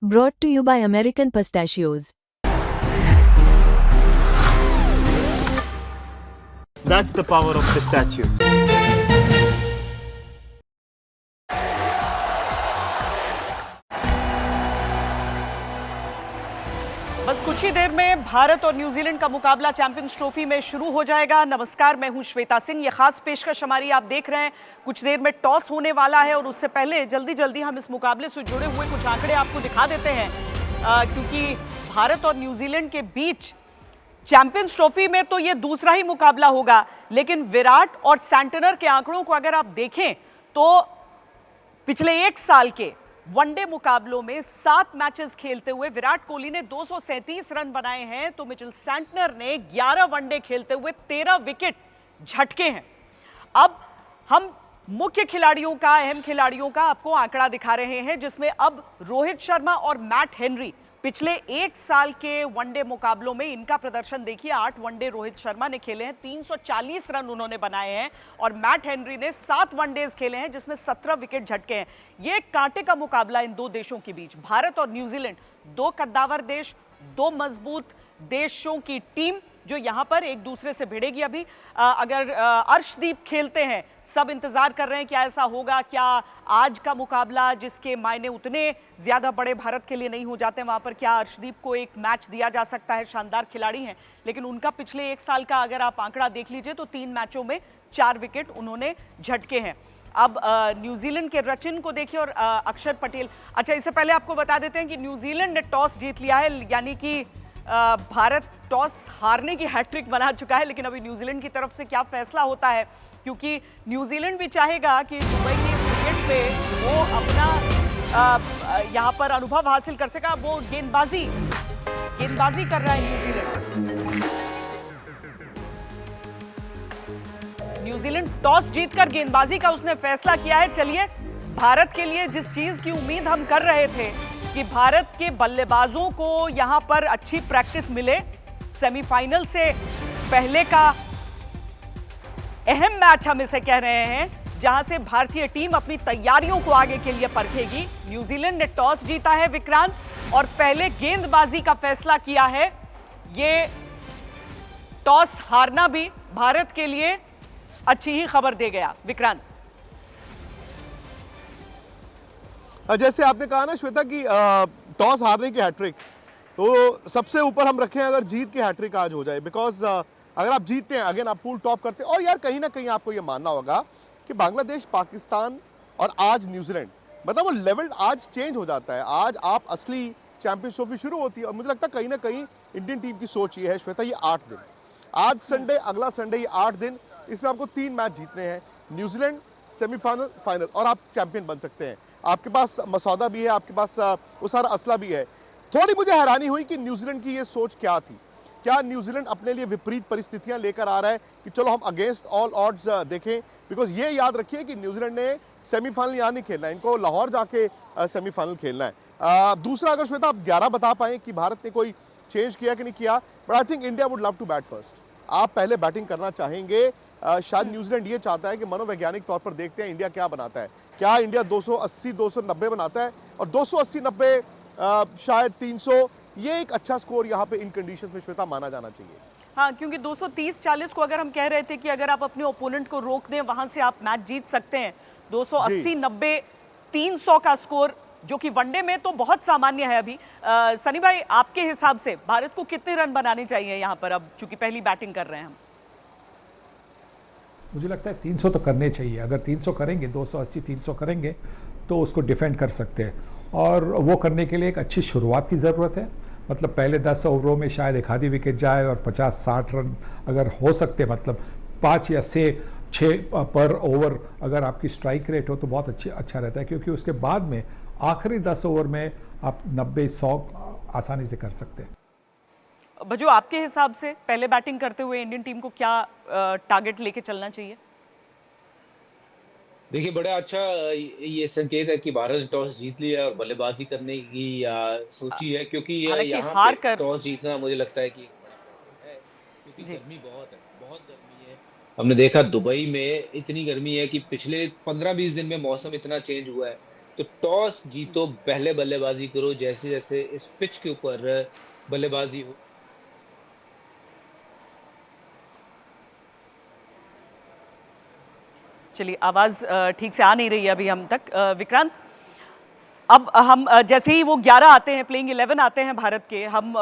Brought to you by American Pistachios. That's the power of pistachios. बस कुछ ही देर में भारत और न्यूजीलैंड का मुकाबला चैंपियंस ट्रॉफी में शुरू हो जाएगा। नमस्कार, मैं हूं श्वेता सिंह। ये खास पेशकश हमारी आप देख रहे हैं। कुछ देर में टॉस होने वाला है और उससे पहले जल्दी हम इस मुकाबले से जुड़े हुए कुछ आंकड़े आपको दिखा देते हैं, क्योंकि भारत और न्यूजीलैंड के बीच चैंपियंस ट्रॉफी में तो ये दूसरा ही मुकाबला होगा, लेकिन विराट और सैंटनर के आंकड़ों को अगर आप देखें तो पिछले एक साल के वनडे मुकाबलों में 7 मैचेस खेलते हुए विराट कोहली ने 237 रन बनाए हैं, तो मिचेल सैंटनर ने 11 वनडे खेलते हुए 13 विकेट झटके हैं। अब हम मुख्य खिलाड़ियों का, अहम खिलाड़ियों का आपको आंकड़ा दिखा रहे हैं, जिसमें अब रोहित शर्मा और मैट हेनरी पिछले एक साल के वनडे मुकाबलों में इनका प्रदर्शन देखिए। 8 वनडे रोहित शर्मा ने खेले हैं, 340 रन उन्होंने बनाए हैं, और मैट हेनरी ने 7 वनडेज खेले हैं जिसमें 17 विकेट झटके हैं। यह कांटे का मुकाबला इन दो देशों के बीच। भारत और न्यूजीलैंड, दो कद्दावर देश, दो मजबूत देशों की टीम जो यहां पर एक दूसरे से भिड़ेगी। अभी अगर अर्शदीप खेलते हैं, सब इंतजार कर रहे हैं क्या ऐसा होगा, क्या आज का मुकाबला जिसके मायने उतने ज्यादा बड़े भारत के लिए नहीं हो जाते, वहां पर क्या अर्शदीप को एक मैच दिया जा सकता है। शानदार खिलाड़ी हैं, लेकिन उनका पिछले एक साल का अगर आप आंकड़ा देख लीजिए तो 3 मैचों में 4 विकेट उन्होंने झटके हैं। अब न्यूजीलैंड के रचिन को देखिए और अक्षर पटेल। अच्छा, इससे पहले आपको बता देते हैं कि न्यूजीलैंड ने टॉस जीत लिया है, यानी कि भारत टॉस हारने की हैट्रिक बना चुका है। लेकिन अभी न्यूजीलैंड की तरफ से क्या फैसला होता है, क्योंकि न्यूजीलैंड भी चाहेगा कि दुबई के क्रिकेट पे वो अपना यहाँ पर अनुभव हासिल कर सका। वो गेंदबाजी कर रहा है न्यूजीलैंड टॉस जीतकर गेंदबाजी का उसने फैसला किया है। चलिए, भारत के लिए जिस चीज की उम्मीद हम कर रहे थे कि भारत के बल्लेबाजों को यहां पर अच्छी प्रैक्टिस मिले, सेमीफाइनल से पहले का अहम मैच हम इसे कह रहे हैं, जहां से भारतीय टीम अपनी तैयारियों को आगे के लिए परखेगी। न्यूजीलैंड ने टॉस जीता है विक्रांत, और पहले गेंदबाजी का फैसला किया है। ये टॉस हारना भी भारत के लिए अच्छी ही खबर दे गया। विक्रांत, जैसे आपने कहा ना श्वेता कि टॉस हारने की हैट्रिक, तो सबसे ऊपर हम रखें अगर जीत की हैट्रिक आज हो जाए, बिकॉज अगर आप जीतते हैं, अगेन आप पूल टॉप करते हैं, और यार कहीं ना कहीं आपको ये मानना होगा कि बांग्लादेश, पाकिस्तान और आज न्यूजीलैंड, मतलब वो लेवल आज चेंज हो जाता है। आज आप असली चैंपियंस ट्रॉफी शुरू होती है, और मुझे लगता है कहीं ना कहीं इंडियन टीम की सोच ये है श्वेता, ये 8 दिन, आज संडे, अगला संडे, ये 8 दिन, इसमें आपको 3 मैच जीतने हैं। न्यूजीलैंड, सेमीफाइनल, फाइनल, और आप चैंपियन बन सकते हैं। आपके पास मसौदा भी है, आपके पास वो सारा असला भी है। थोड़ी मुझे हैरानी हुई कि न्यूजीलैंड की ये सोच क्या थी। क्या न्यूजीलैंड अपने लिए विपरीत परिस्थितियां लेकर आ रहा है कि चलो हम अगेंस्ट ऑल ऑड्स देखें, बिकॉज ये याद रखिए कि न्यूजीलैंड ने सेमीफाइनल यहाँ नहीं खेलना है, इनको लाहौर जाके सेमीफाइनल खेलना है। दूसरा, अगर श्वेता आप 11 बता पाएं कि भारत ने कोई चेंज किया कि नहीं किया, but I think India would love to bat first. आप पहले बैटिंग करना चाहेंगे। शायद न्यूजीलैंड ये चाहता है कि मनोवैज्ञानिक तौर पर देखते हैं इंडिया क्या बनाता है। क्या इंडिया 280, 290 बनाता है, और 280, 90, शायद 300, ये एक अच्छा स्कोर यहाँ पे इन कंडीशंस में श्वेता माना जाना चाहिए। हाँ, क्योंकि 230, 40 को अगर हम कह रहे थे कि अगर आप अपने ओपोनेंट को रोक दें, वहां से आप मैच जीत सकते हैं। 280, 90, 300 का स्कोर जो कि वनडे में तो बहुत सामान्य है। अभी सनी भाई, आपके हिसाब से भारत को कितने रन बनाने चाहिए यहाँ पर, अब चूंकि पहली बैटिंग कर रहे हैं हम? मुझे लगता है 300 तो करने चाहिए। अगर 300 करेंगे, 280, 300 करेंगे तो उसको डिफेंड कर सकते हैं, और वो करने के लिए एक अच्छी शुरुआत की ज़रूरत है। मतलब पहले 10 ओवरों में शायद एक आधी विकेट जाए और 50-60 रन अगर हो सकते, मतलब 5 या 6 पर ओवर अगर आपकी स्ट्राइक रेट हो तो बहुत अच्छा रहता है, क्योंकि उसके बाद में आखिरी 10 ओवर में आप 90-100 आसानी से कर सकते हैं। भजू, आपके हिसाब से पहले बैटिंग करते हुए इंडियन टीम को क्या टारगेट लेके चलना चाहिए? देखिए, बड़ा अच्छा ये संकेत है कि भारत ने टॉस जीत लिया और बल्लेबाजी करने की सोची है, क्योंकि हालांकि यहाँ हार पे कर टॉस जीतना मुझे लगता है कि एक बड़ा फैक्टर है, क्योंकि जी, गर्मी बहुत है, बहुत गर्मी है। हमने देखा दुबई में इतनी गर्मी है कि पिछले 15-20 दिन में मौसम इतना चेंज हुआ है तो टॉस जीतो, पहले बल्लेबाजी करो, जैसे जैसे इस पिच के ऊपर बल्लेबाजी हो। चलिए, आवाज ठीक से आ नहीं रही है अभी हम तक। विक्रांत, अब हम जैसे ही वो 11 आते हैं, प्लेइंग 11 आते हैं भारत के, हम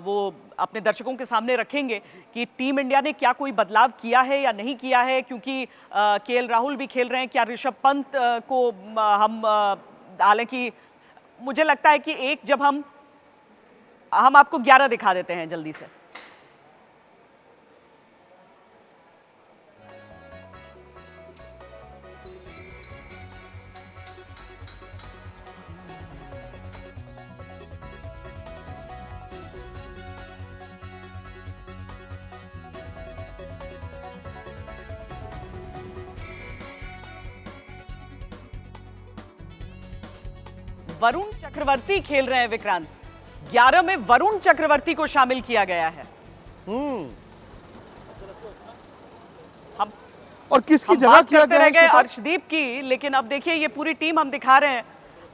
वो अपने दर्शकों के सामने रखेंगे कि टीम इंडिया ने क्या कोई बदलाव किया है या नहीं किया है, क्योंकि केएल राहुल भी खेल रहे हैं। क्या ऋषभ पंत को हम हालांकि मुझे लगता है कि एक जब हम आपको 11 दिखा देते हैं जल्दी से। वरुण चक्रवर्ती खेल रहे हैं विक्रांत। 11 में वरुण चक्रवर्ती को शामिल किया गया है। हम और किसकी हम जगह बात किया करते गया रह है गए श्वेता? अर्शदीप की, लेकिन अब देखिए ये पूरी टीम हम दिखा रहे हैं।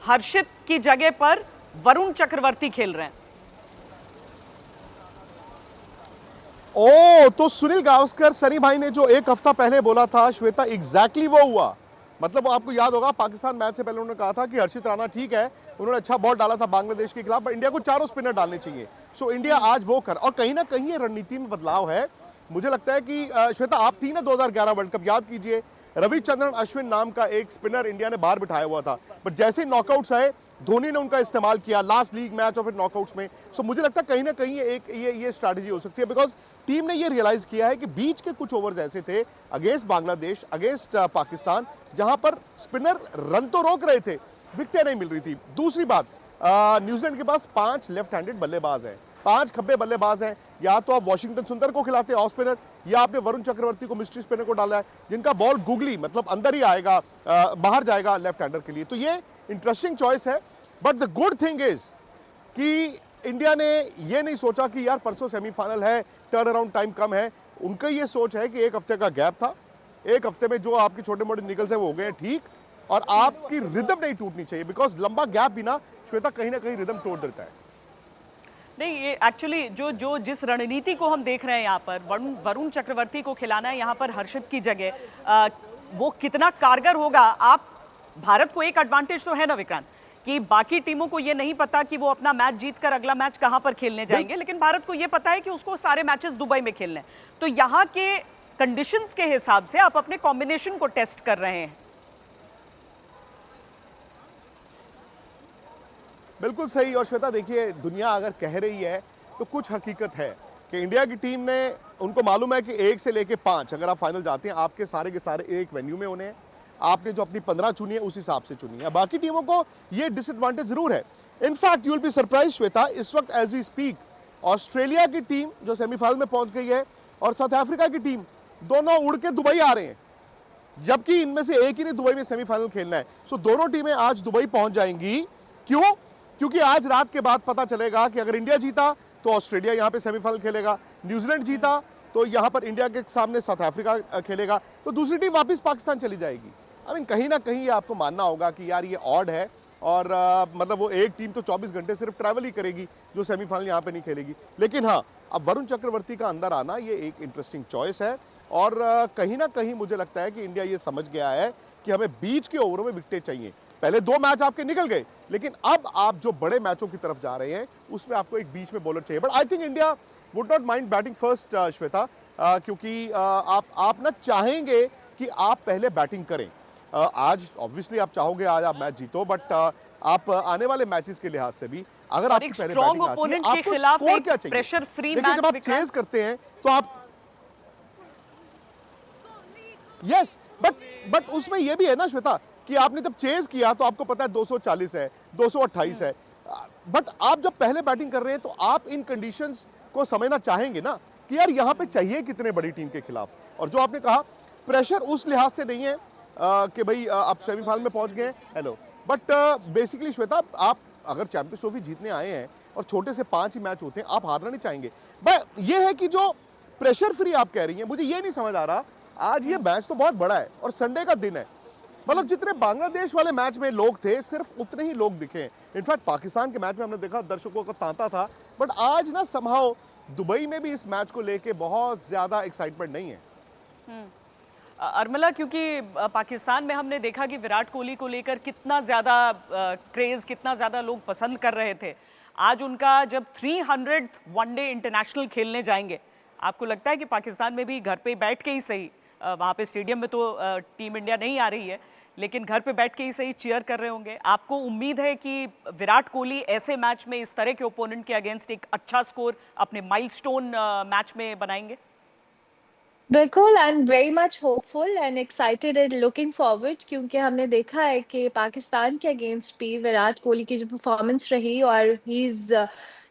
हर्षित की जगह पर वरुण चक्रवर्ती खेल रहे हैं। ओ, तो सुनील गावस्कर सनी भाई ने जो एक हफ्ता पहले बोला था श्वेता, एग्जैक्टली वो हुआ। मतलब आपको याद होगा पाकिस्तान मैच से पहले उन्होंने कहा था कि हर्षित राणा ठीक है, उन्होंने अच्छा बॉल डाला था बांग्लादेश के खिलाफ, पर इंडिया को चारों स्पिनर डालने चाहिए। सो इंडिया आज वो कर, और कहीं ना कहीं ये रणनीति में बदलाव है। मुझे लगता है कि श्वेता, आप थी ना 2011 वर्ल्ड कप, याद कीजिए, रविचंद्रन अश्विन नाम का एक स्पिनर इंडिया ने बाहर बिठाया हुआ था, बट जैसे नॉकआउट्स आए धोनी ने उनका इस्तेमाल किया लास्ट लीग मैच और फिर नॉकआउट्स में। सो मुझे लगता है कहीं ना कहीं ये स्ट्रैटेजी हो सकती है, बिकॉज टीम ने ये रियलाइज किया है कि बीच के कुछ ओवर्स ऐसे थे अगेंस्ट बांग्लादेश, अगेंस्ट पाकिस्तान, जहां पर स्पिनर रन तो रोक रहे थे, विकेटें नहीं मिल रही थी। दूसरी बात, न्यूजीलैंड के पास 5 लेफ्ट हैंडेड बल्लेबाज हैं, 5 खब्बे बल्लेबाज हैं। या तो आप वॉशिंगटन सुंदर को खिलाते ऑफ स्पिनर, या आपने वरुण चक्रवर्ती को मिस्ट्री स्पिनर को डाला है, जिनका बॉल गुगली मतलब अंदर ही आएगा, बाहर जाएगा लेफ्ट हैंडर के लिए। तो ये इंटरेस्टिंग चॉइस है, but the good thing is कि इंडिया ने ये नहीं सोचा कि यार परसों सेमीफाइनल है, टर्न अराउंड टाइम कम है। उनका ये सोच है कि एक हफ्ते का गैप था, एक हफ्ते में जो आपके छोटे मोटे निकल्स हैं वो हो गए ठीक, और आपकी रिदम नहीं टूटनी चाहिए, बिकॉज लंबा गैप भी ना श्वेता कहीं ना कहीं रिदम तोड़ देता है। नहीं, ये एक्चुअली जो जिस रणनीति को हम देख रहे हैं यहाँ पर, वरुण चक्रवर्ती को खिलाना है यहाँ पर हर्षित की जगह, वो कितना कारगर होगा। आप भारत को एक एडवांटेज तो है ना विक्रांत, कि बाकी टीमों को ये नहीं पता कि वो अपना मैच जीतकर अगला मैच कहां पर खेलने जाएंगे, लेकिन भारत को ये पता है कि उसको सारे मैचेस दुबई में खेलने हैं। तो यहाँ के कंडीशंस के हिसाब से आप अपने कॉम्बिनेशन को टेस्ट कर रहे हैं। बिल्कुल सही। और श्वेता देखिए, दुनिया अगर कह रही है तो कुछ हकीकत है कि इंडिया की टीम ने, उनको मालूम है कि 1 से लेके 5 अगर आप फाइनल जाते हैं, आपके सारे के सारे एक वेन्यू में होने हैं। आपने जो अपनी 15 चुनी है उस हिसाब से चुनी है। बाकी टीमों को ये डिसएडवांटेज जरूर है। In fact you will be surprise Shweta, इस वक्त एज वी स्पीक ऑस्ट्रेलिया की टीम जो सेमीफाइनल में पहुंच गई है और साउथ अफ्रीका की टीम दोनों उड़ के दुबई आ रहे हैं, जबकि इनमें से एक ही ने दुबई में सेमीफाइनल खेलना है। सो दोनों टीमें आज दुबई पहुंच जाएंगी। क्यों? क्योंकि आज रात के बाद पता चलेगा कि अगर इंडिया जीता तो ऑस्ट्रेलिया यहां पे सेमीफाइनल खेलेगा, न्यूजीलैंड जीता तो यहां पर इंडिया के सामने साउथ अफ्रीका खेलेगा, तो दूसरी टीम वापस पाकिस्तान चली जाएगी। आई मीन कहीं ना कहीं ये आपको मानना होगा कि यार ये ऑड है, और मतलब वो एक टीम तो 24 घंटे सिर्फ ट्रैवल ही करेगी जो सेमीफाइनल यहाँ पे नहीं खेलेगी। लेकिन हाँ, अब वरुण चक्रवर्ती का अंदर आना ये एक इंटरेस्टिंग चॉइस है, और कहीं ना कहीं मुझे लगता है कि इंडिया ये समझ गया है कि हमें बीच के ओवरों में विकेटें चाहिए। पहले 2 मैच आपके निकल गए, लेकिन अब आप जो बड़े मैचों की तरफ जा रहे हैं उसमें आपको एक बीच में बॉलर चाहिए। But I think India would not mind batting first Shweta, क्योंकि आप ना चाहेंगे कि आप पहले बैटिंग करें। आज ऑब्वियसली आप चाहोगे आज आप मैच जीतो, बट आप आने वाले मैचेस के लिहाज से भी अगर आपकी पहले बैटिंग आती है, आपको स्कोर क्या चाहिए? प्रेशर फ्री देखिए, मैच जब आप चेज करते हैं तो आप यस, बट उसमें यह भी है ना श्वेता कि आपने जब चेज किया तो आपको पता है 240 है, 228 है, बट आप जब पहले बैटिंग कर रहे हैं तो आप इन कंडीशंस को समझना चाहेंगे ना कि यार यहाँ पे चाहिए कितने बड़ी टीम के खिलाफ। और जो आपने कहा प्रेशर उस लिहाज से नहीं है कि भाई आप सेमीफाइनल में पहुंच गए, हेलो, बट बेसिकली श्वेता, आप अगर चैंपियंस ट्रॉफी जीतने आए हैं और छोटे से 5 ही मैच होते हैं, आप हारना नहीं चाहेंगे। बट ये है कि जो प्रेशर फ्री आप कह रही हैं, मुझे ये नहीं समझ आ रहा, आज ये मैच तो बहुत बड़ा है और संडे का दिन है, मतलब जितने बांग्लादेश वाले मैच में लोग थे सिर्फ उतने ही लोग दिखे। इनफैक्ट पाकिस्तान के मैच में हमने देखा दर्शकों का तांता था, बट आज ना समहाउ दुबई में भी इस मैच को लेके बहुत ज्यादा एक्साइटमेंट नहीं है। अर्मिला, क्योंकि पाकिस्तान में हमने देखा कि विराट कोहली को लेकर कितना ज़्यादा क्रेज़, कितना ज़्यादा लोग पसंद कर रहे थे। आज उनका जब 300 वनडे इंटरनेशनल खेलने जाएंगे, आपको लगता है कि पाकिस्तान में भी घर पे बैठ के ही सही, वहाँ पे स्टेडियम में तो टीम इंडिया नहीं आ रही है, लेकिन घर पे बैठ के ही सही चीयर कर रहे होंगे? आपको उम्मीद है कि विराट कोहली ऐसे मैच में इस तरह के ओपोनेंट के अगेंस्ट एक अच्छा स्कोर अपने माइलस्टोन मैच में बनाएंगे? बिल्कुल, I am very much hopeful and excited and looking forward, क्योंकि हमने देखा है कि पाकिस्तान के अगेंस्ट भी विराट कोहली की जो परफॉर्मेंस रही और ही इज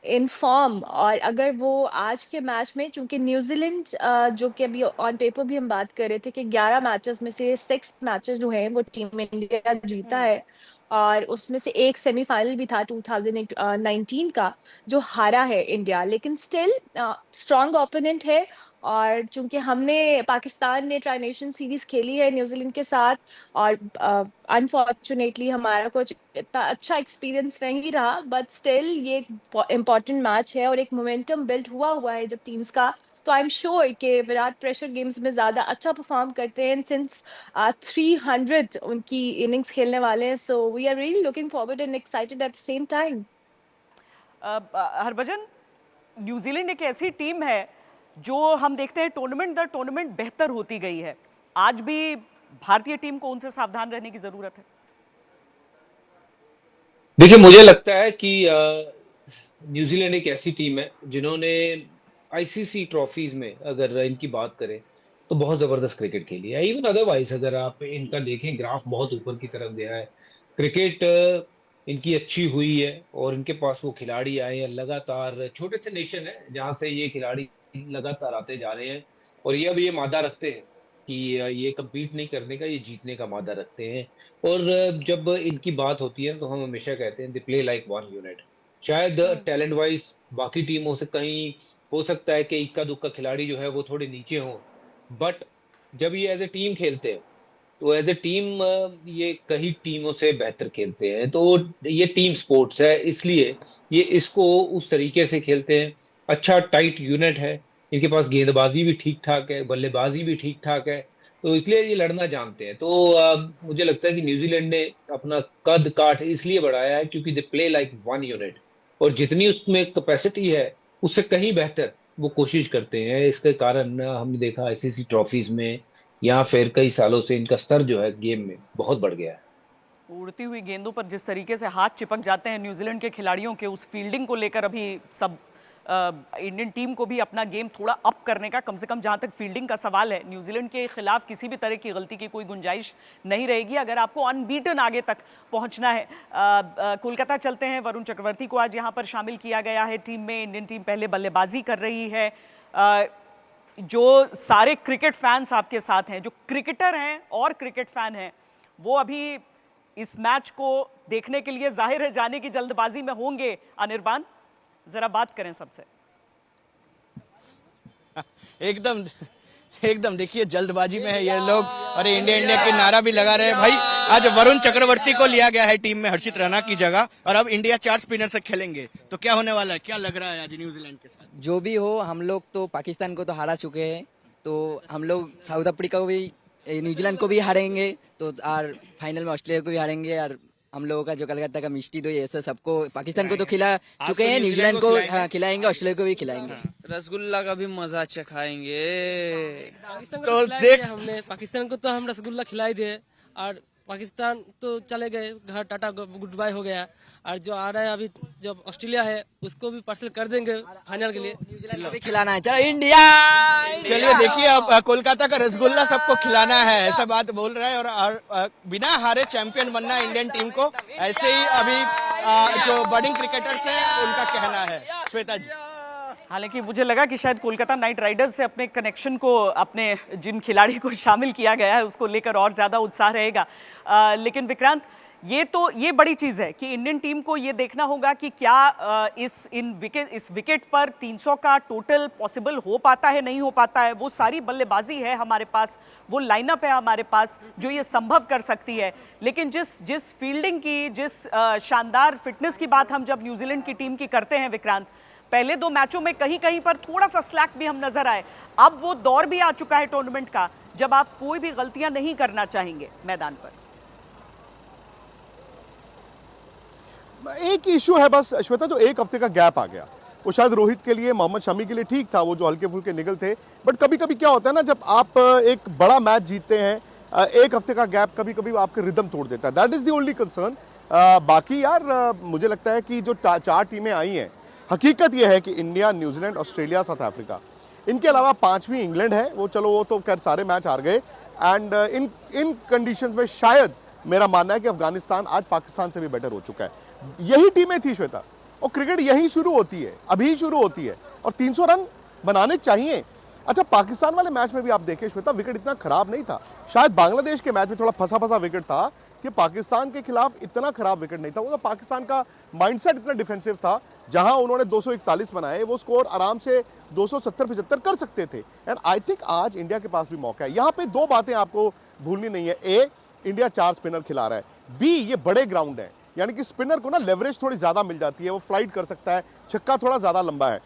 इन फॉर्म, और अगर वो आज के मैच में, चूंकि न्यूजीलैंड जो कि अभी ऑन पेपर भी हम बात कर रहे थे कि 11 मैचेस में से 6 मैचेस जो हैं वो टीम इंडिया जीता है, और उसमें से एक सेमीफाइनल भी था 2019 का जो हारा है इंडिया, लेकिन स्टिल स्ट्रॉन्ग ओपोनेंट है। और चूंकि हमने पाकिस्तान ने ट्राई नेशन सीरीज खेली है न्यूजीलैंड के साथ, और अनफॉर्चुनेटली हमारा कुछ इतना अच्छा एक्सपीरियंस नहीं रहा, बट स्टिल ये एक इम्पॉर्टेंट मैच है और एक मोमेंटम बिल्ड हुआ है जब टीम्स का, तो आई एम श्योर कि विराट प्रेशर गेम्स में ज़्यादा अच्छा परफॉर्म करते हैं सिंस 300 उनकी इनिंग्स खेलने वाले हैं, so we are really looking forward and excited at the same time. Harbhajan, New Zealand एक ऐसी टीम है जो हम देखते हैं टूर्नामेंट दर टूर्नामेंट बेहतर होती गई है। आज भी भारतीय टीम को उनसे सावधान रहने की जरूरत है। देखिए, मुझे लगता है कि न्यूजीलैंड एक ऐसी टीम है जिन्होंने आईसीसी ट्रॉफीज में अगर इनकी बात करें तो बहुत जबरदस्त क्रिकेट खेली है। इवन अदरवाइज अगर आप इनका देखें, ग्राफ बहुत ऊपर की तरफ गया है। क्रिकेट इनकी अच्छी हुई है और इनके पास वो खिलाड़ी आए हैं लगातार। छोटे से नेशन है जहां से ये खिलाड़ी लगातार आते जा रहे हैं, और ये अब ये मादा रखते हैं कि ये कम्पीट नहीं करने का, ये जीतने का मादा रखते हैं। और जब इनकी बात होती है तो हम हमेशा कहते हैं they play like one unit. शायद टैलेंट वाइज बाकी टीमों से कहीं हो सकता है कि इक्का दुक्का खिलाड़ी जो है वो थोड़े नीचे हों, बट जब ये एज ए टीम खेलते हैं तो एज ए टीम ये कई टीमों से बेहतर खेलते हैं। तो ये टीम स्पोर्ट्स है, इसलिए ये इसको उस तरीके से खेलते हैं। अच्छा टाइट यूनिट है, इनके पास गेंदबाजी भी ठीक ठाक है, बल्लेबाजी भी ठीक ठाक है, तो इसलिए ये लड़ना जानते हैं। तो मुझे लगता है कि न्यूजीलैंड ने अपना कद काठ इसलिए बढ़ाया है क्योंकि they play like one unit, और जितनी उसमें कैपेसिटी है उससे कहीं बेहतर वो कोशिश करते हैं। इसके कारण हमने देखा आईसीसी ट्रॉफीज में या फिर कई सालों से इनका स्तर जो है गेम में बहुत बढ़ गया है। उड़ती हुई गेंदों पर जिस तरीके से हाथ चिपक जाते हैं न्यूजीलैंड के खिलाड़ियों के, उस फील्डिंग को लेकर अभी सब इंडियन टीम को भी अपना गेम थोड़ा अप करने का, कम से कम जहां तक फील्डिंग का सवाल है, न्यूजीलैंड के खिलाफ किसी भी तरह की गलती की कोई गुंजाइश नहीं रहेगी अगर आपको अनबीटन आगे तक पहुंचना है। कोलकाता चलते हैं। वरुण चक्रवर्ती को आज यहां पर शामिल किया गया है टीम में। इंडियन टीम पहले बल्लेबाजी कर रही है। जो सारे क्रिकेट फैंस आपके साथ हैं, जो क्रिकेटर हैं और क्रिकेट फैन हैं, वो अभी इस मैच को देखने के लिए जाहिर है जाने की जल्दबाजी में होंगे। अनिर्बान, जरा बात करें सबसे। एकदम देखिए जल्दबाजी में है ये लोग, अरे इंडिया इंडिया के नारा भी लगा रहे हैं भाई। आज वरुण चक्रवर्ती को लिया गया है टीम में हर्षित राणा की जगह, और अब इंडिया 4 स्पिनर से खेलेंगे, तो क्या होने वाला है, क्या लग रहा है आज न्यूजीलैंड के साथ? जो भी हो, हम लोग तो पाकिस्तान को तो हारा चुके हैं, तो हम लोग साउथ अफ्रीका को भी, न्यूजीलैंड को भी हारेंगे, तो और फाइनल में ऑस्ट्रेलिया को भी हारेंगे। और हम लोगों का जो कलकत्ता का मिष्टी दो ऐसा सबको, पाकिस्तान को तो खिला चुके हैं, न्यूजीलैंड को खिलाएंगे, ऑस्ट्रेलिया को भी खिलाएंगे। रसगुल्ला का भी मजा चखाएंगे। तो देख, हमने पाकिस्तान को तो हम रसगुल्ला खिलाई दिए, और पाकिस्तान तो चले गए घर, टाटा गुड बाय हो गया। और जो आ रहा है अभी जब ऑस्ट्रेलिया है उसको भी पार्सल कर देंगे फाइनल के लिए। न्यूजीलैंड को भी खिलाना है, चलो इंडिया। चलिए देखिए, अब कोलकाता का रसगुल्ला सबको खिलाना है, ऐसा बात बोल रहा है। और बिना हारे चैंपियन बनना है इंडियन टीम को, ऐसे ही अभी जो बर्डिंग क्रिकेटर्स हैं उनका कहना है। श्वेता जी, हालांकि मुझे लगा कि शायद कोलकाता नाइट राइडर्स से अपने कनेक्शन को, अपने जिन खिलाड़ी को शामिल किया गया है उसको लेकर और ज़्यादा उत्साह रहेगा। लेकिन विक्रांत, ये बड़ी चीज़ है कि इंडियन टीम को ये देखना होगा कि क्या इस विकेट पर 300 का टोटल पॉसिबल हो पाता है, नहीं हो पाता है। वो सारी बल्लेबाजी है हमारे पास, वो लाइनअप है हमारे पास जो ये संभव कर सकती है। लेकिन जिस फील्डिंग की, जिस शानदार फिटनेस की बात हम जब न्यूजीलैंड की टीम की करते हैं विक्रांत, पहले 2 मैचों में कहीं कहीं पर थोड़ा सा स्लैक भी हम नजर आए। अब वो दौर भी आ चुका है टूर्नामेंट का जब आप कोई भी गलतियां नहीं करना चाहेंगे मैदान पर। एक इशू है बस श्वेता, जो 1 हफ्ते का गैप आ गया, वो शायद रोहित के लिए, मोहम्मद शमी के लिए ठीक था, वो जो हल्के फुल्के निकल थे। बट कभी कभी क्या होता है ना, जब आप एक बड़ा मैच जीतते हैं, 1 हफ्ते का गैप कभी कभी आपके रिदम तोड़ देता है। That is the only concern. बाकी यार मुझे लगता है कि जो 4 टीमें आई हैं, हकीकत यह है कि India, New Zealand, Australia, south Africa, इनके अलावा 5वीं इंग्लैंड है। वो चलो वो तो खैर सारे मैच हार गए। एंड इन कंडीशंस में शायद मेरा मानना है कि अफगानिस्तान आज पाकिस्तान से भी बेटर हो चुका है। यही टीमें थी श्वेता, और क्रिकेट यही शुरू होती है, अभी शुरू होती है, और 300 रन बनाने चाहिए। अच्छा, पाकिस्तान वाले मैच में भी आप देखें श्वेता, विकेट इतना खराब नहीं था। शायद बांग्लादेश के मैच में थोड़ा फंसा विकेट था, कि पाकिस्तान के खिलाफ इतना खराब विकेट नहीं था। वो तो पाकिस्तान का माइंडसेट इतना डिफेंसिव था, जहां उन्होंने 241 बनाए, वो स्कोर आराम से 270-75 कर सकते थे। एंड आई थिंक आज इंडिया के पास भी मौका है। यहां पे 2 बातें आपको भूलनी नहीं है। ए, इंडिया 4 स्पिनर खिला रहा है। बी, ये बड़े ग्राउंड है, यानी कि स्पिनर को ना लेवरेज थोड़ी ज्यादा मिल जाती है, वो फ्लाइट कर सकता है, छक्का थोड़ा ज्यादा लंबा है।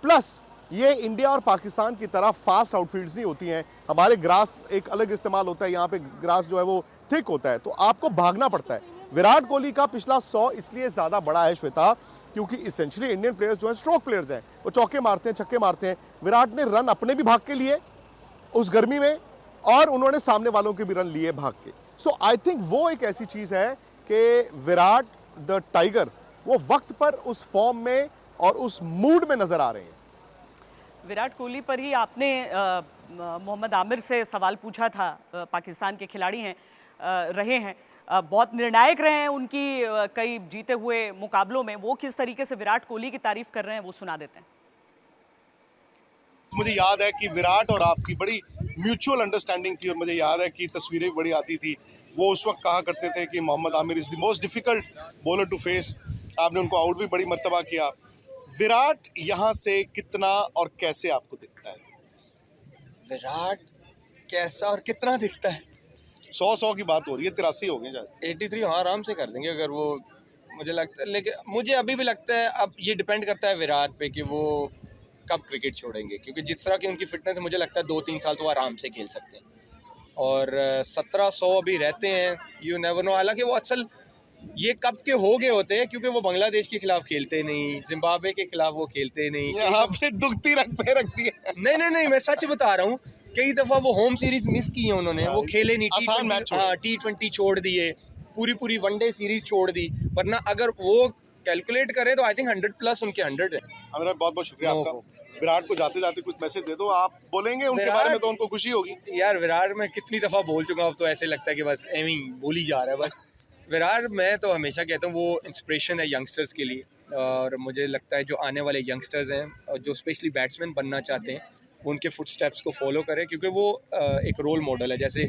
प्लस ये इंडिया और पाकिस्तान की तरह फास्ट आउटफील्ड्स नहीं होती हैं। हमारे ग्रास एक अलग इस्तेमाल होता है, यहाँ पे ग्रास जो है वो थिक होता है, तो आपको भागना पड़ता है। विराट कोहली का पिछला 100 इसलिए ज्यादा बड़ा है श्वेता, क्योंकि इसेंशियली इंडियन प्लेयर्स जो है स्ट्रोक प्लेयर्स हैं, वो चौके मारते हैं, छक्के मारते हैं। विराट ने रन अपने भी भाग के लिए उस गर्मी में, और उन्होंने सामने वालों के भी रन लिए भाग के। सो आई थिंक वो एक ऐसी चीज है कि विराट द टाइगर वो वक्त पर उस फॉर्म में और उस मूड में नजर आ रहे हैं। विराट कोहली पर ही आपने मोहम्मद आमिर से सवाल पूछा था। पाकिस्तान के खिलाड़ी हैं, रहे हैं, बहुत निर्णायक रहे हैं उनकी कई जीते हुए मुकाबलों में। वो किस तरीके से विराट कोहली की तारीफ कर रहे हैं वो सुना देते हैं। मुझे याद है कि विराट और आपकी बड़ी म्यूचुअल अंडरस्टैंडिंग थी, और मुझे याद है कि तस्वीरें भी बड़ी आती थी। वो उस वक्त कहा करते थे कि Mohammad Aamir is the most difficult bowler to face. आपने उनको आउट भी बड़ी मर्तबा किया। विराट यहाँ से कितना और कैसे आपको दिखता है? विराट कैसा और कितना दिखता है? 100 की बात हो रही है, 83 हो गए शायद। 83 हाँ आराम से कर देंगे अगर वो, मुझे लगता है। लेकिन मुझे अभी भी लगता है, अब ये डिपेंड करता है विराट पे कि वो कब क्रिकेट छोड़ेंगे, क्योंकि जिस तरह की उनकी फिटनेस है मुझे लगता है 2-3 साल तो आराम से खेल सकते हैं। और 1700 अभी रहते हैं, यू नेवर नो। हालांकि वो असल ये कब के हो गए होते हैं, क्योंकि वो बांग्लादेश के खिलाफ खेलते नहीं, जिम्बाब्वे के खिलाफ वो खेलते नहीं। आपने दुखती रख दी है। नहीं, मैं सच बता रहा हूँ। कई दफा वो होम सीरीज मिस की है उन्होंने, वो खेले नहीं, T20 छोड़ दिए, पूरी वनडे सीरीज छोड़ दी। वरना अगर वो कैलकुलेट करें तो आई थिंक 100+ उनके 100 है। हमारा बहुत बहुत शुक्रिया आपका। विराट को जाते जाते कुछ मैसेज दे दो, आप बोलेंगे उनके बारे में तो उनको खुशी होगी। यार विराट मैं कितनी दफा बोल चुका हूँ, अब तो ऐसे लगता है कि बस एवं ही बोल ही जा रहा है बस। विराट मैं तो हमेशा कहता हूँ वो इंस्पिरेशन है यंगस्टर्स के लिए, और मुझे लगता है जो आने वाले यंगस्टर्स हैं जो स्पेशली बैट्समैन बनना चाहते हैं, वो उनके फुट स्टेप्स को फॉलो करें, क्योंकि वो एक रोल मॉडल है। जैसे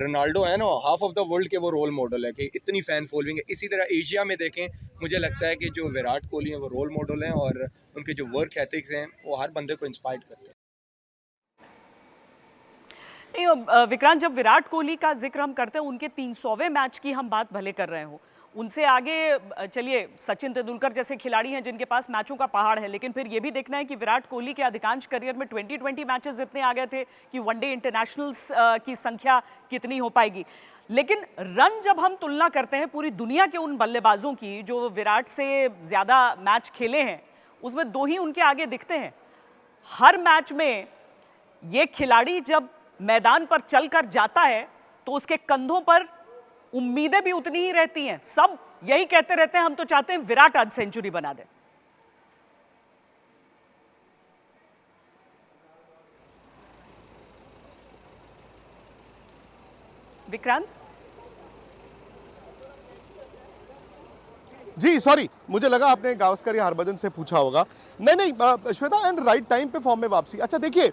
रोनाल्डो है ना, हाफ ऑफ द वर्ल्ड के वो रोल मॉडल है कि इतनी फ़ैन फॉलोइंग है। इसी तरह एशिया में देखें, मुझे लगता है कि जो विराट कोहली हैं वो रोल मॉडल हैं, और उनके जो वर्क एथिक्स हैं वो हर बंदे को इंस्पायर करते हैं। विक्रांत, जब विराट कोहली का जिक्र हम करते हैं, उनके 300वें मैच की हम बात भले कर रहे हो, उनसे आगे चलिए सचिन तेंदुलकर जैसे खिलाड़ी हैं जिनके पास मैचों का पहाड़ है, लेकिन फिर ये भी देखना है कि विराट कोहली के अधिकांश करियर में 2020 मैचेस इतने आ गए थे कि वनडे इंटरनेशनल्स की संख्या कितनी हो पाएगी। लेकिन रन जब हम तुलना करते हैं पूरी दुनिया के उन बल्लेबाजों की जो विराट से ज़्यादा मैच खेले हैं, उसमें 2 ही उनके आगे दिखते हैं। हर मैच में ये खिलाड़ी जब मैदान पर चलकर जाता है तो उसके कंधों पर उम्मीदें भी उतनी ही रहती हैं। सब यही कहते रहते हैं, हम तो चाहते हैं विराट आज सेंचुरी बना दे। विक्रांत जी, सॉरी, मुझे लगा आपने गावस्कर या हरभजन से पूछा होगा। नहीं श्वेता, एंड राइट टाइम पे फॉर्म में वापसी। अच्छा देखिए,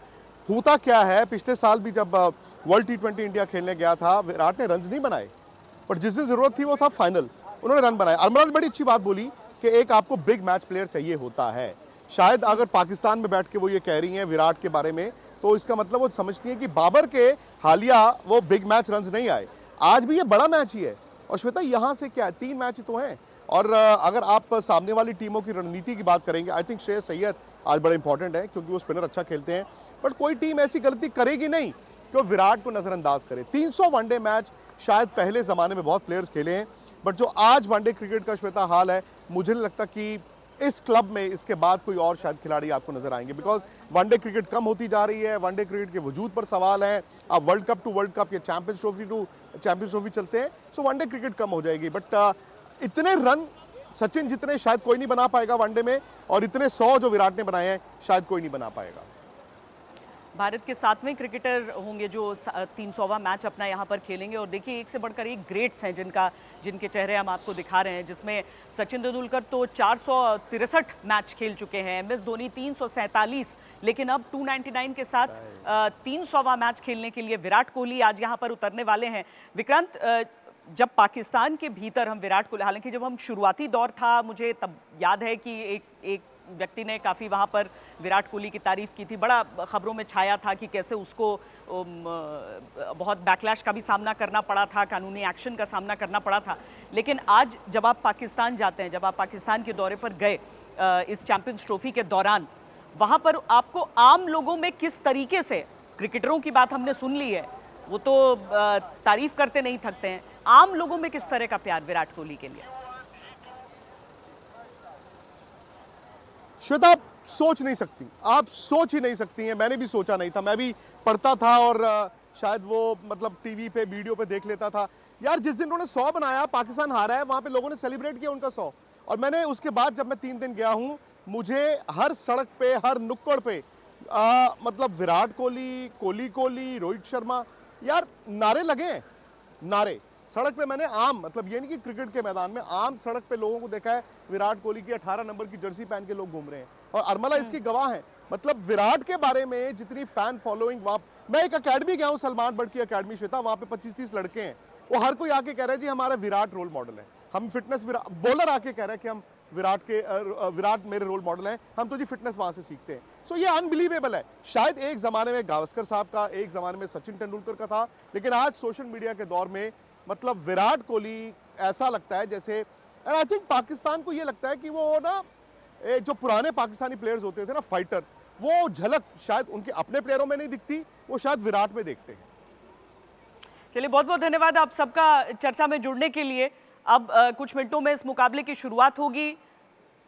होता क्या है, पिछले साल भी जब वर्ल्ड T20 इंडिया खेलने गया था, विराट ने रन्स नहीं बनाए, बट जिस दिन जरूरत थी वो था फाइनल, उन्होंने रन बनाया। अरमला ने बड़ी अच्छी बात बोली कि एक आपको बिग मैच प्लेयर चाहिए होता है। शायद अगर पाकिस्तान में बैठ के वो ये कह रही हैं विराट के बारे में, तो इसका मतलब वो समझती हैं कि बाबर के हालिया वो बिग मैच रन्स नहीं आए, आज भी ये बड़ा मैच ही है। और श्वेता यहाँ से क्या 3 मैच तो हैं, और अगर आप सामने वाली टीमों की रणनीति की बात करेंगे, आई थिंक श्रेयस अय्यर आज बड़ा इंपॉर्टेंट है क्योंकि वो स्पिनर अच्छा खेलते हैं, बट कोई टीम ऐसी गलती करेगी नहीं कि वो विराट को नजरअंदाज करे। 300 वनडे मैच शायद पहले जमाने में बहुत प्लेयर्स खेले हैं, बट जो आज वनडे क्रिकेट का श्वेता हाल है, मुझे नहीं लगता कि इस क्लब में इसके बाद कोई और शायद खिलाड़ी आपको नजर आएंगे, बिकॉज वनडे क्रिकेट कम होती जा रही है। वनडे क्रिकेट के वजूद पर सवाल है। आप World Cup to World Cup या Champions Trophy to Champions Trophy चलते हैं, सो वनडे क्रिकेट कम हो जाएगी। बट इतने रन सचिन जितने शायद कोई नहीं बना पाएगा वनडे में, और इतने 100 जो विराट ने बनाए हैं शायद कोई नहीं बना पाएगा। भारत के 7वें क्रिकेटर होंगे जो 300वां मैच अपना यहाँ पर खेलेंगे, और देखिए एक से बढ़कर एक ग्रेट्स हैं जिनके चेहरे हम आपको दिखा रहे हैं, जिसमें सचिन तेंदुलकर तो 463 मैच खेल चुके हैं, MS धोनी 347, लेकिन अब 299 के साथ 300वां मैच खेलने के लिए विराट कोहली आज यहाँ पर उतरने वाले हैं। विक्रांत, जब पाकिस्तान के भीतर हम विराट कोहली, हालांकि जब हम शुरुआती दौर था, मुझे तब याद है कि एक व्यक्ति ने काफ़ी वहाँ पर विराट कोहली की तारीफ़ की थी, बड़ा खबरों में छाया था कि कैसे उसको बहुत बैकलैश का भी सामना करना पड़ा था, कानूनी एक्शन का सामना करना पड़ा था। लेकिन आज जब आप पाकिस्तान जाते हैं, जब आप पाकिस्तान के दौरे पर गए इस चैंपियंस ट्रॉफी के दौरान, वहाँ पर आपको आम लोगों में किस तरीके से, क्रिकेटरों की बात हमने सुन ली है, वो तो तारीफ़ करते नहीं थकते हैं, आम लोगों में किस तरह का प्यार विराट कोहली के लिए? श्वेता, आप सोच नहीं सकती, आप सोच ही नहीं सकती हैं। मैंने भी सोचा नहीं था, मैं भी पढ़ता था और शायद वो मतलब टीवी पे वीडियो पे देख लेता था। यार जिस दिन उन्होंने 100 बनाया, पाकिस्तान हारा है, वहां पे लोगों ने सेलिब्रेट किया उनका 100, और मैंने उसके बाद जब मैं 3 दिन गया हूं, मुझे हर सड़क पे, हर नुक्कड़ पे मतलब विराट कोहली, कोहली, रोहित शर्मा, यार नारे लगे हैं, नारे सड़क पे। मैंने आम, मतलब ये नहीं कि क्रिकेट के मैदान में, आम सड़क पे लोगों को देखा है विराट कोहली की 18 नंबर की जर्सी पहन के लोग घूम रहे हैं, और अरमला इसकी गवाह है। मतलब विराट के बारे में जितनी फैन फॉलोइंग, वहां मैं एक अकेडमी गया हूं, सलमान बट की अकेडमी श्वेता, वहां पे 25-30 लड़के हैं, वो हर कोई आके कह रहा है जी हमारा विराट रोल मॉडल है, हम फिटनेस, बॉलर आके कह रहा है कि हम विराट मेरे रोल मॉडल हैं, हम तो जी फिटनेस वहां से सीखते हैं। सो ये अनबिलीवेबल है। शायद एक जमाने में गावस्कर साहब का, एक जमाने में सचिन तेंदुलकर का था, लेकिन आज सोशल मीडिया के दौर में मतलब विराट कोहली ऐसा लगता है जैसे, एंड आई थिंक पाकिस्तान को ये लगता है कि वो ना जो पुराने पाकिस्तानी प्लेयर्स होते थे ना, फाइटर, वो झलक शायद उनके अपने प्लेयरों में नहीं दिखती, वो शायद विराट में देखते हैं। चलिए, बहुत बहुत धन्यवाद आप सबका चर्चा में जुड़ने के लिए। अब कुछ मिनटों में इस मुकाबले की शुरुआत होगी।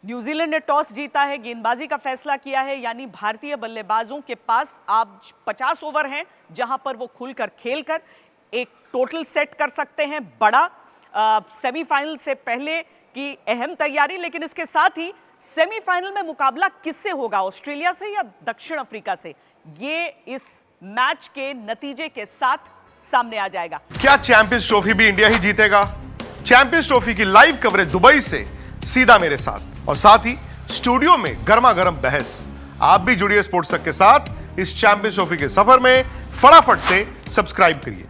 न्यूजीलैंड ने टॉस जीता है, गेंदबाजी का फैसला किया है, यानी भारतीय बल्लेबाजों के पास अब 50 ओवर हैं, जहां पर वो खुलकर खेलकर एक टोटल सेट कर सकते हैं बड़ा। सेमीफाइनल से पहले की अहम तैयारी, लेकिन इसके साथ ही सेमीफाइनल में मुकाबला किससे होगा, ऑस्ट्रेलिया से या दक्षिण अफ्रीका से, ये इस मैच के नतीजे के साथ सामने आ जाएगा। क्या चैंपियंस ट्रॉफी भी इंडिया ही जीतेगा? चैंपियंस ट्रॉफी की लाइव कवरेज दुबई से सीधा मेरे साथ, और साथ ही स्टूडियो में गर्मा गर्म बहस। आप भी जुड़िए स्पोर्ट्स तक के साथ इस चैंपियंस ट्रॉफी के सफर में। फटाफट से सब्सक्राइब करिए।